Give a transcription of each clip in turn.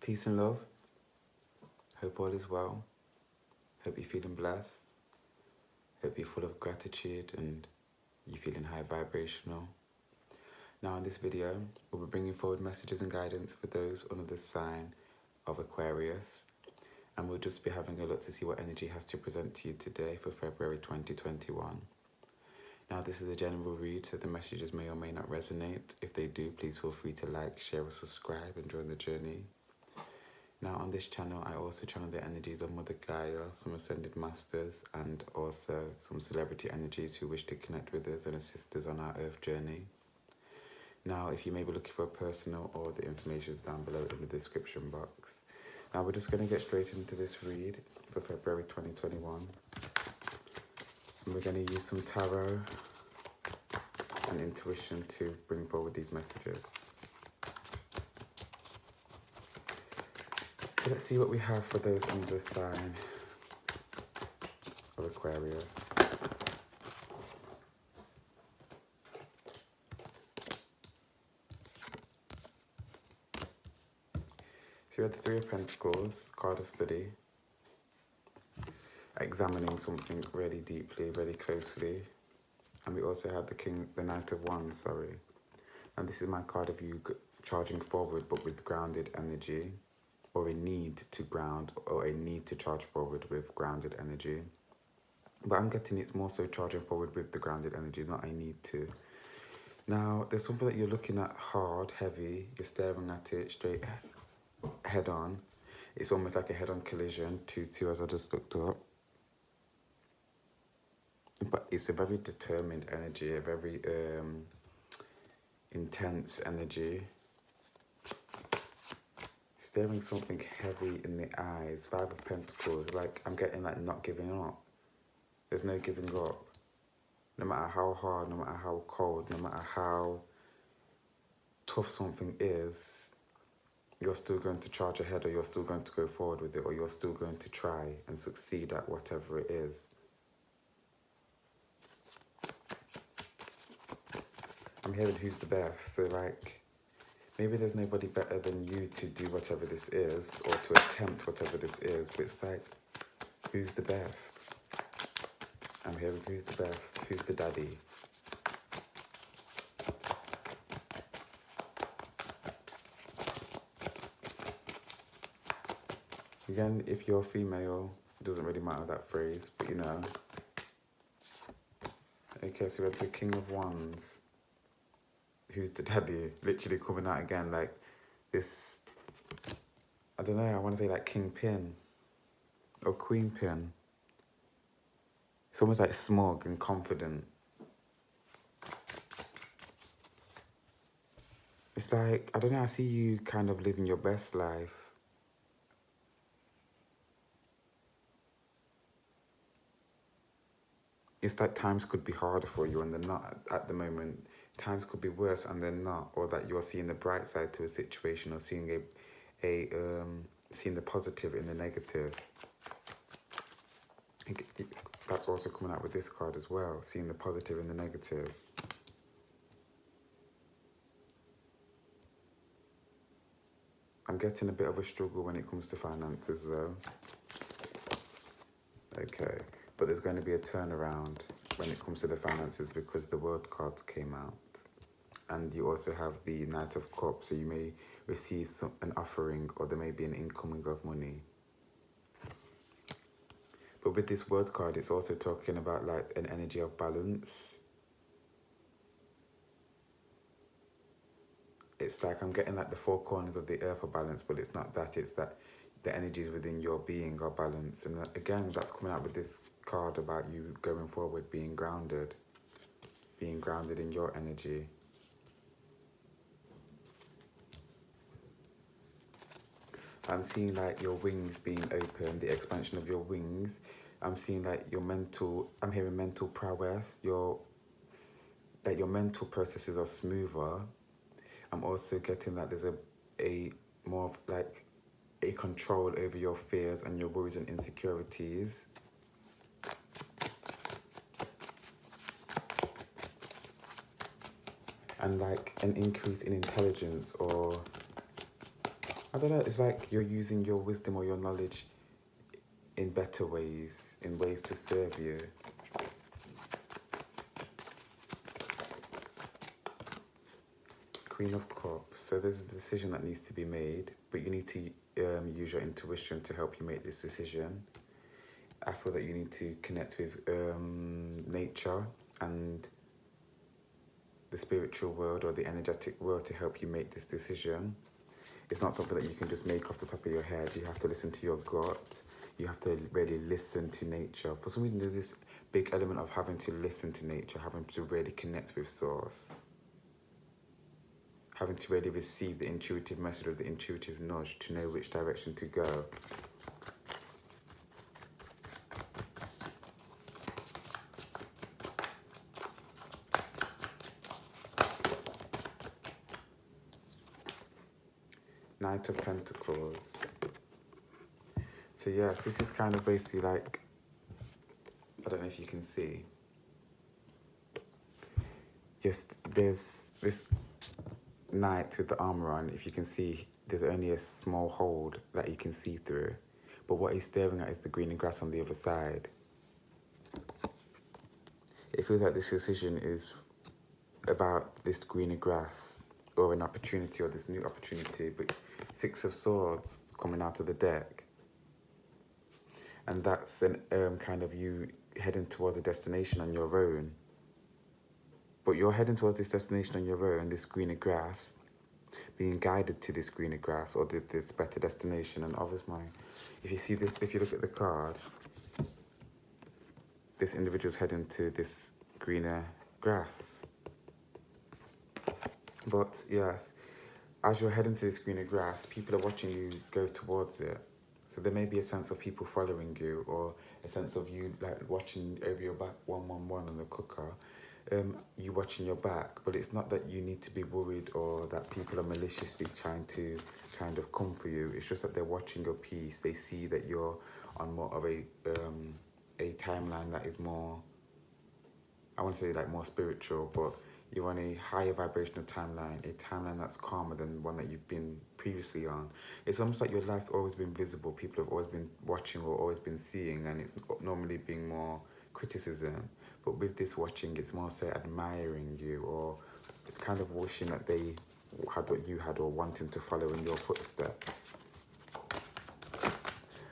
Peace and love. Hope all is well. Hope you're feeling blessed. Hope you're full of gratitude and you're feeling high vibrational. Now in this video, we'll be bringing forward messages and guidance for those under the sign of Aquarius. And we'll just be having a look to see what energy has to present to you today for February 2021. Now this is a general read, so the messages may or may not resonate. If they do, please feel free to like, share or subscribe and join the journey. Now on this channel, I also channel the energies of Mother Gaia, some Ascended Masters, and also some celebrity energies who wish to connect with us and assist us on our Earth journey. Now, if you may be looking for a personal, all the information is down below in the description box. Now we're just going to get straight into this read for February 2021. And we're going to use some tarot and intuition to bring forward these messages. So let's see what we have for those under the sign of Aquarius. So we have the Three of Pentacles, card of study, examining something really deeply, really closely. And we also have the Knight of Wands, And this is my card of you charging forward, but with grounded energy. Or a need to ground, or a need to charge forward with grounded energy. But I'm getting it's more so charging forward with the grounded energy, not I need to. Now, there's something that you're looking at hard, heavy, you're staring at it straight head on. It's almost like a head-on collision, 2-2 as I just looked up. But it's a very determined energy, a very intense energy. Staring something heavy in the eyes, Five of Pentacles, like I'm getting like not giving up. There's no giving up. No matter how hard, no matter how cold, no matter how tough something is, you're still going to charge ahead, or you're still going to go forward with it, or you're still going to try and succeed at whatever it is. I'm hearing who's the best, so like, maybe there's nobody better than you to do whatever this is, or to attempt whatever this is, but it's like, who's the best? I'm hearing who's the best, who's the daddy? Again, if you're female, it doesn't really matter that phrase, but you know. Okay, so we have the King of Wands. Who's the daddy? Literally coming out again like this, I don't know, I want to say like Kingpin or Queenpin. It's almost like smug and confident. It's like, I don't know, I see you kind of living your best life. It's like times could be harder for you and they're not at the moment. Times could be worse and they're not, or that you're seeing the bright side to a situation, or seeing seeing the positive in the negative. That's also coming out with this card as well, seeing the positive in the negative. I'm getting a bit of a struggle when it comes to finances though. Okay, but there's going to be a turnaround when it comes to the finances because the World cards came out. And you also have the Knight of Cups, so you may receive an offering, or there may be an incoming of money. But with this World card, it's also talking about like an energy of balance. It's like I'm getting like the four corners of the earth are balanced, but it's not that. It's that the energies within your being are balanced. And again, that's coming out with this card about you going forward, being grounded in your energy. I'm seeing like your wings being open, the expansion of your wings. I'm seeing like your mental, I'm hearing mental prowess, that your mental processes are smoother. I'm also getting that there's a more of like a control over your fears and your worries and insecurities. And like an increase in intelligence, or I don't know, it's like you're using your wisdom or your knowledge in better ways, in ways to serve you. Queen of Cups. So there's a decision that needs to be made, but you need to use your intuition to help you make this decision. I feel that you need to connect with nature and the spiritual world or the energetic world to help you make this decision. It's not something that you can just make off the top of your head. You have to listen to your gut. You have to really listen to nature. For some reason, there's this big element of having to listen to nature, having to really connect with source, having to really receive the intuitive message or the intuitive nudge to know which direction to go. Knight of Pentacles. So yes, this is kind of basically like, I don't know if you can see. Yes, there's this knight with the armor on. If you can see, there's only a small hole that you can see through. But what he's staring at is the green grass on the other side. It feels like this decision is about this greener grass or an opportunity or this new opportunity, but Six of Swords coming out of the deck. And that's an kind of you heading towards a destination on your own. But you're heading towards this destination on your own, this greener grass, being guided to this greener grass or this better destination. And obviously, if you see this, if you look at the card, this individual's heading to this greener grass. But yes, as you're heading to this greener grass, people are watching you go towards it. So there may be a sense of people following you, or a sense of you like watching over your back 111 on the cooker, you watching your back. But it's not that you need to be worried or that people are maliciously trying to kind of come for you. It's just that they're watching your piece. They see that you're on more of a timeline that is more, I want to say like more spiritual, but you're on a higher vibrational timeline, a timeline that's calmer than one that you've been previously on. It's almost like your life's always been visible. People have always been watching or always been seeing, and it's normally being more criticism. But with this watching, it's more so admiring you, or it's kind of wishing that they had what you had or wanting to follow in your footsteps.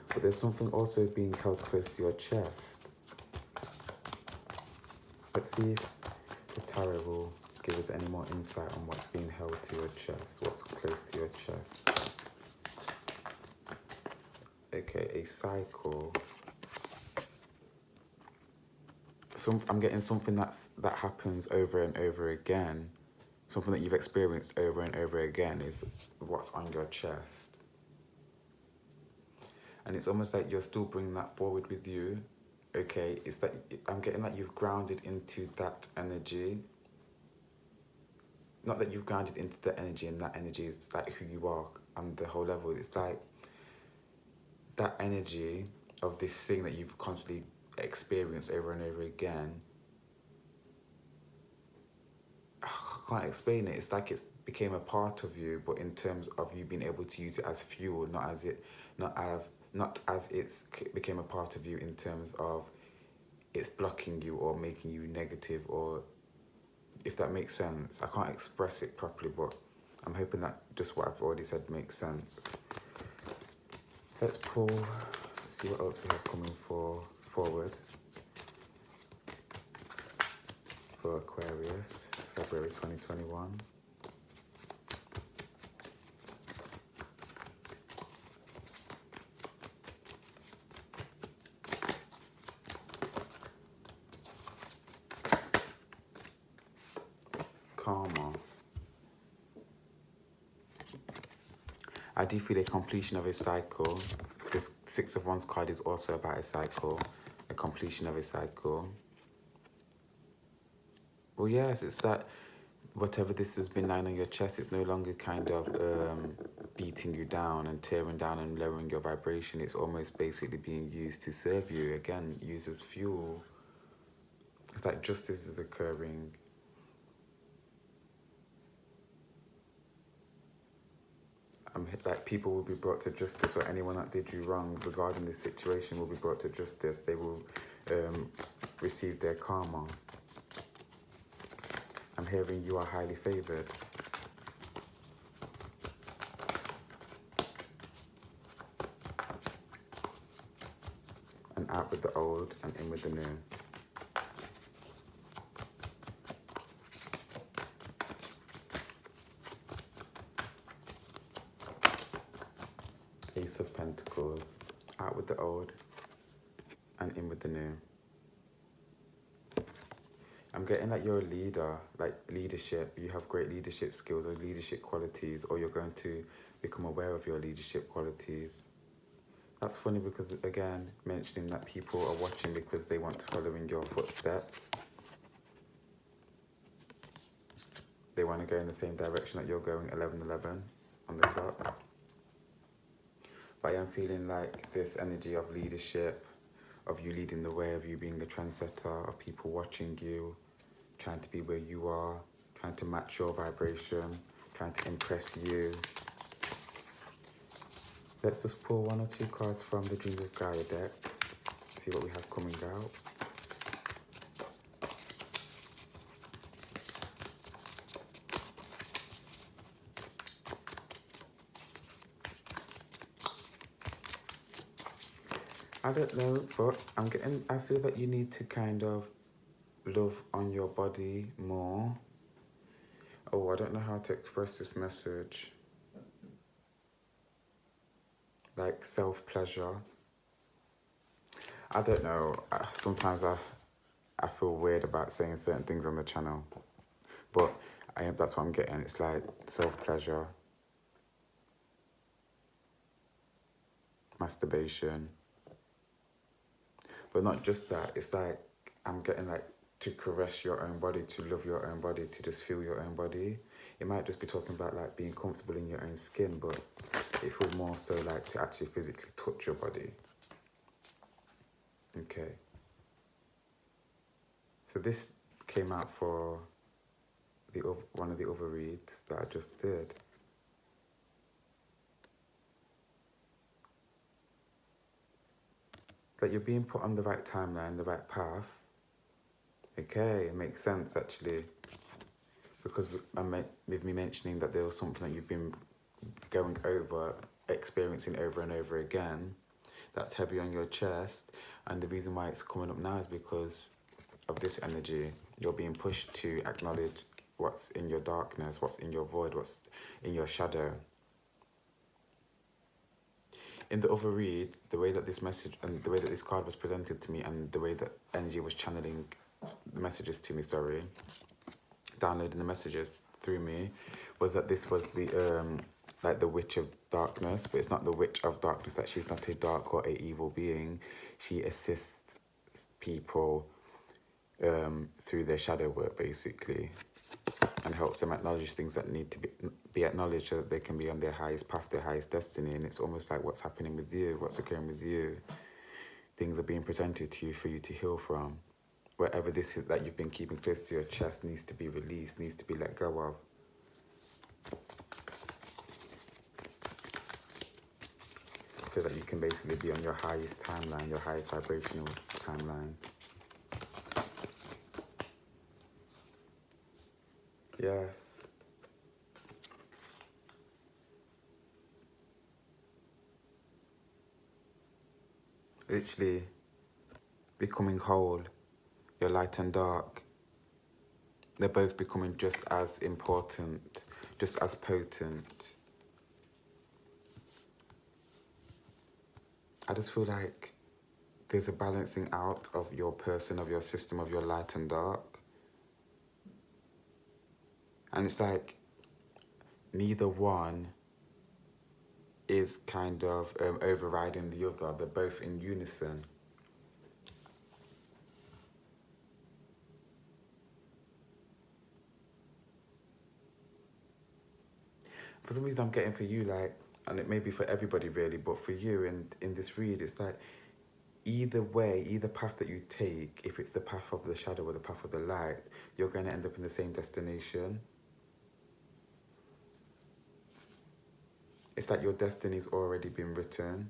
But there's something also being held close to your chest. Let's see if the tarot will give us any more insight on what's being held to your chest, what's close to your chest. Okay, a cycle. I'm getting something that happens over and over again. Something that you've experienced over and over again is what's on your chest. And it's almost like you're still bringing that forward with you. Okay, it's that I'm getting that you've grounded into that energy. Not that you've grounded into the energy, and that energy is like who you are on the whole level. It's like that energy of this thing that you've constantly experienced over and over again. I can't explain it. It's like it's became a part of you, but in terms of you being able to use it as fuel, not as it's became a part of you in terms of it's blocking you or making you negative, or if that makes sense. I can't express it properly, but I'm hoping that just what I've already said makes sense. Let's pull, see what else we have coming forward for Aquarius, February 2021. Karma. I do feel a completion of a cycle. This Six of Wands card is also about a cycle, a completion of a cycle. Well, yes, it's that whatever this has been lying on your chest, it's no longer kind of beating you down and tearing down and lowering your vibration. It's almost basically being used to serve you. Again, used as fuel. It's like justice is occurring. like people will be brought to justice, or anyone that did you wrong regarding this situation will be brought to justice. They will receive their karma. I'm hearing you are highly favoured. And out with the old and in with the new. Ace of Pentacles. Out with the old and in with the new. I'm getting that you're a leader, like leadership. You have great leadership skills or leadership qualities, or you're going to become aware of your leadership qualities. That's funny because, again, mentioning that people are watching because they want to follow in your footsteps. They want to go in the same direction that you're going, 11:11 on the clock. But I am feeling like this energy of leadership, of you leading the way, of you being a trendsetter, of people watching you, trying to be where you are, trying to match your vibration, trying to impress you. Let's just pull 1 or 2 cards from the Dreams of Gaia deck, see what we have coming out. I don't know, but I feel that you need to kind of love on your body more. Oh, I don't know how to express this message. Like self-pleasure. I don't know. Sometimes I feel weird about saying certain things on the channel. But that's what I'm getting. It's like self-pleasure. Masturbation. But not just that. It's like I'm getting like to caress your own body, to love your own body, to just feel your own body. It might just be talking about like being comfortable in your own skin, but it feels more so like to actually physically touch your body. Okay. So this came out for one of the other reads that I just did. That you're being put on the right timeline, the right path. Okay, it makes sense actually. Because with me mentioning that there was something that you've been going over, experiencing over and over again, that's heavy on your chest. And the reason why it's coming up now is because of this energy. You're being pushed to acknowledge what's in your darkness, what's in your void, what's in your shadow. In the other read, the way that this message and the way that this card was presented to me and the way that energy was channeling the messages to me, downloading the messages through me, was that this was the like the witch of darkness, but it's not the witch of darkness, that she's not a dark or a evil being. She assists people through their shadow work, basically, and helps them acknowledge things that need to be acknowledged so that they can be on their highest path, their highest destiny. And it's almost like what's happening with you, what's occurring with you. Things are being presented to you for you to heal from. Whatever this is that you've been keeping close to your chest needs to be released, needs to be let go of. So that you can basically be on your highest timeline, your highest vibrational timeline. Yes. Literally becoming whole, your light and dark. They're both becoming just as important, just as potent. I just feel like there's a balancing out of your person, of your system, of your light and dark. And it's like neither one is kind of overriding the other. They're both in unison. For some reason I'm getting for you, like, and it may be for everybody really, but for you in this read, it's like either way, either path that you take, if it's the path of the shadow or the path of the light, you're going to end up in the same destination. It's like your destiny's already been written,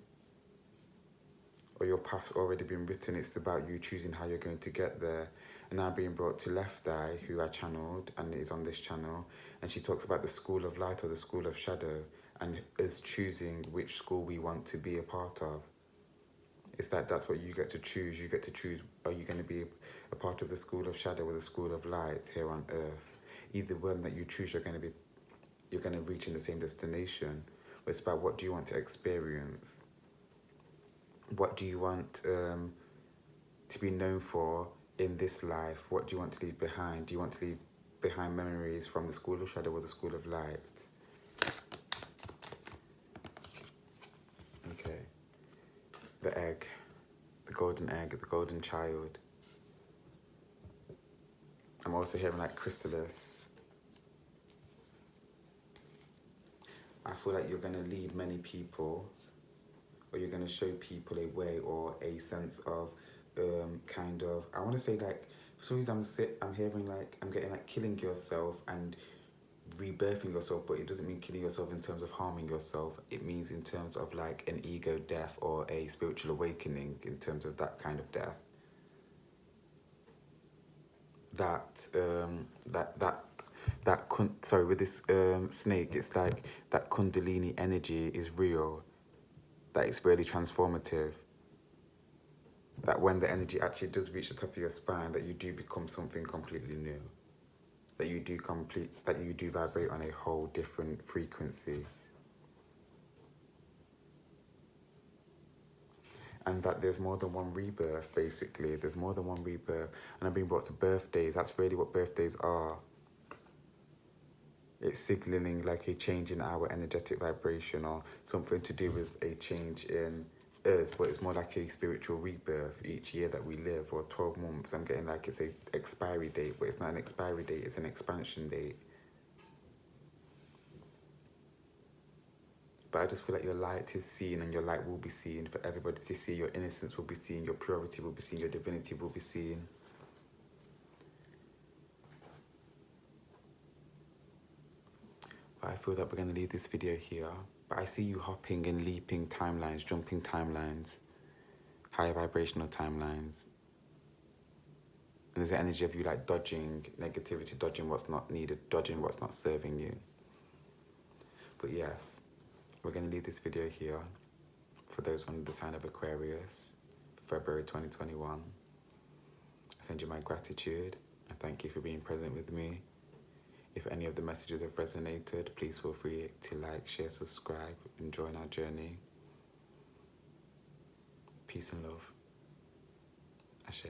or your path's already been written. It's about you choosing how you're going to get there. And now being brought to Left Eye, who I channeled and is on this channel, and she talks about the school of light or the school of shadow, and is choosing which school we want to be a part of. It's like that's what you get to choose. You get to choose, are you going to be a part of the school of shadow or the school of light here on earth? Either one that you choose, you're going to reach in the same destination. But it's about, what do you want to experience? What do you want to be known for in this life? What do you want to leave behind? Do you want to leave behind memories from the school of shadow or the school of light? Okay. The egg, the golden child. I'm also hearing like chrysalis. I feel like you're going to lead many people, or you're going to show people a way or a sense of kind of, I want to say like, for some reason I'm hearing like, I'm getting like killing yourself and rebirthing yourself, but it doesn't mean killing yourself in terms of harming yourself. It means in terms of like an ego death or a spiritual awakening, in terms of that kind of death. With this snake, it's like that Kundalini energy is real, that it's really transformative, that when the energy actually does reach the top of your spine, that you do become something completely new, that you do vibrate on a whole different frequency, and that there's more than one rebirth. Basically, there's more than one rebirth. And I'm being brought to birthdays. That's really what birthdays are. It's signaling like a change in our energetic vibration, or something to do with a change in us, but it's more like a spiritual rebirth each year that we live, or 12 months. I'm getting like it's a expiry date, but it's not an expiry date, it's an expansion date. But I just feel like your light is seen, and your light will be seen for everybody to see. Your innocence will be seen, your purity will be seen, your divinity will be seen. But I feel that we're going to leave this video here. But I see you hopping and leaping timelines, jumping timelines, higher vibrational timelines. And there's the energy of you like dodging negativity, dodging what's not needed, dodging what's not serving you. But yes, we're going to leave this video here for those under the sign of Aquarius, February 2021. I send you my gratitude and thank you for being present with me. If any of the messages have resonated, please feel free to like, share, subscribe, and join our journey. Peace and love. Ashe.